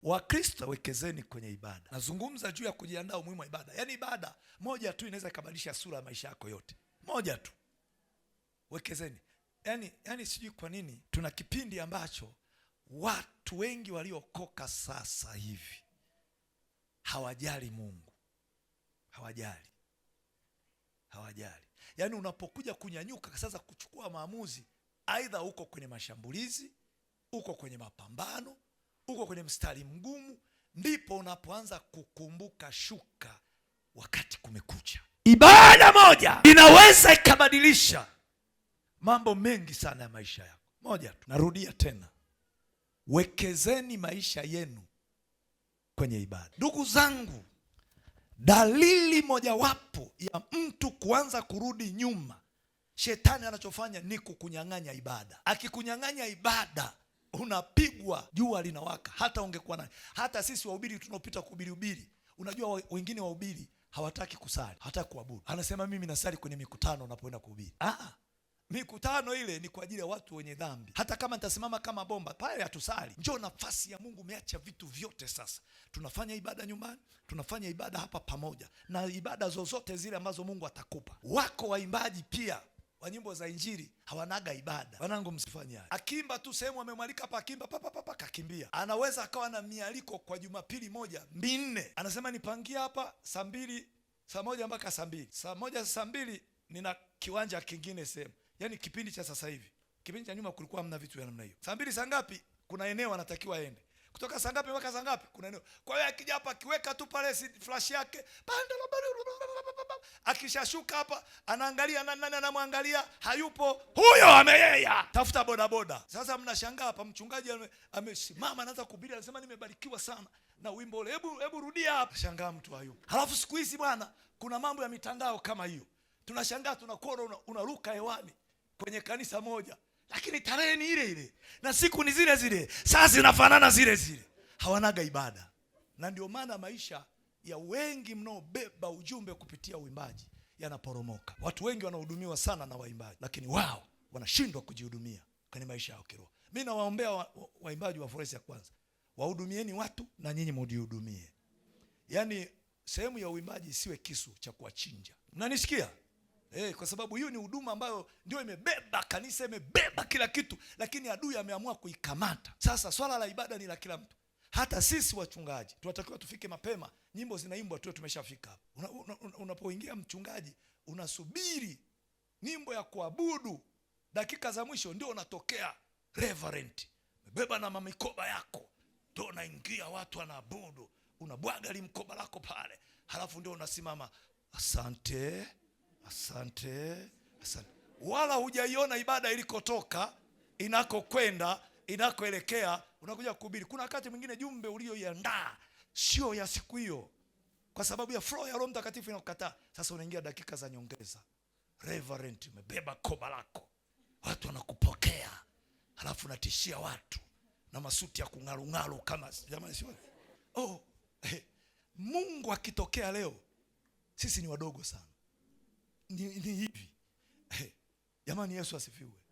Wakristo, wekezeni kwenye ibada. Nazungumza juu ya kujiandaa umuhimu wa ibada. Yaani ibada moja tu inaweza ikabadilisha sura ya maisha yako yote. Moja tu. Wekezeni. Yaani sijui kwa nini tuna kipindi ambacho watu wengi waliokoka sasa hivi hawajali Mungu. Hawajali. Yaani unapokuja kunyanyuka sasa kuchukua maamuzi, aidha uko kwenye mashambulizi, uko kwenye mapambano, uko kwenye mstari mgumu, ndipo unapoanza kukumbuka shuka wakati kumekucha. Ibada moja inaweza ikabadilisha mambo mengi sana ya maisha yako. Moja tu. Narudia tena, wekezeni maisha yenu kwenye ibada. Ndugu zangu, dalili mojawapo ya mtu kuanza kurudi nyuma, shetani anachofanya ni kukunyang'anya ibada. Akikunyang'anya ibada, unapigwa, jua linawaka. Hata ungekuwa naye, hata sisi wahubiri tunaopita kuhubiri, unajua wengine wahubiri hawataki kusali, hawataki kuabudu. Anasema mimi nasali kwenye mikutano unapoenda kuhubiri. Mikutano ile ni kwa ajili ya watu wenye dhambi. Hata kama nitasimama kama bomba pale, hatusali. Njoo nafasi ya Mungu, umeacha vitu vyote. Sasa tunafanya ibada nyumbani, tunafanya ibada hapa pamoja, na ibada zozote zile ambazo Mungu atakupa. Wako waimbaji pia wa nyimbo za Injili hawanaga ibada. Wanangu, msifanye haya. Akimba tu sehemu amemwalika hapa, akimba papa kakimbia. Anaweza akawa na mialiko kwa Jumapili moja minne, anasema nipangie hapa saa 2, saa 1 mpaka saa 2, saa 1 saa 2 nina kiwanja kingine sehemu. Yaani kipindi cha sasa hivi, kipindi cha nyuma kulikuwa hamna vitu vya namna hiyo. Saa 2 saa ngapi kuna eneo anatakiwa aende, kutoka saa ngapi mpaka saa ngapi kuna eneo. Kwa hiyo akija hapa akiweka tu pale flash yake, akishashuka hapa anaangalia nani anamwangalia, hayupo, huyo ameyeya, tafuta bodaboda. Sasa mnashangaa hapa mchungaji amesimama anaanza kuhubiri, anasema nimebarikiwa sana na wimbo ule, hebu rudia hapa. Shangaa mtu hayupo. Halafu siku hizi bwana, kuna mambo ya mitandao kama hiyo, tunashangaa tunakuona unaruka hewani kwenye kanisa moja, lakini tarehe ni ile ile na siku ni zile zile, saa zinafanana zile zile. Hawanaga ibada. Na ndio maana maisha ya wengi mnaobeba ujumbe kupitia uimbaji yanaporomoka. Watu wengi wanahudumiwa sana na waimbaji, lakini wao wanashindwa kujihudumia kwenye maisha yao kiroho. Mimi nawaombea waimbaji wa Foresi ya Kwanza, wahudumieni watu na nyinyi mjihudumie. Yaani sehemu ya uimbaji isiwe kisu cha kuwachinja. Mnanisikia? Kwa sababu hiyo ni huduma ambayo ndio imebeba kanisa, imebeba kila kitu, lakini adui ameamua kuikamata. Sasa swala la ibada ni la kila mtu. Hata sisi wachungaji tunatakiwa tufike mapema, nyimbo zinaimbwa tu tumeshafika hapo. Unapoingia mchungaji, unasubiri nyimbo ya kuabudu, dakika za mwisho ndio unatokea reverend, umebeba na mamikoba yako, ndio unaingia, watu wanaabudu, unabwaga limkoba lako pale, halafu ndio unasimama, asante. Wala hujaiona ibada ilikotoka, inakokwenda, inakoelekea, unakuja kuhubiri. Kuna wakati mwingine jumbe ulioiandaa sio ya siku hiyo, kwa sababu ya flow ya Roho Mtakatifu inakukataa. Sasa unaingia dakika za nyongeza, reverend, umebeba koba lako, watu wanakupokea, halafu unatishia watu na masuti ya kung'arung'aru kama jamani, sio? Mungu akitokea leo, sisi ni wadogo sana. Ni hivi. Jamani, Yesu asifiwe.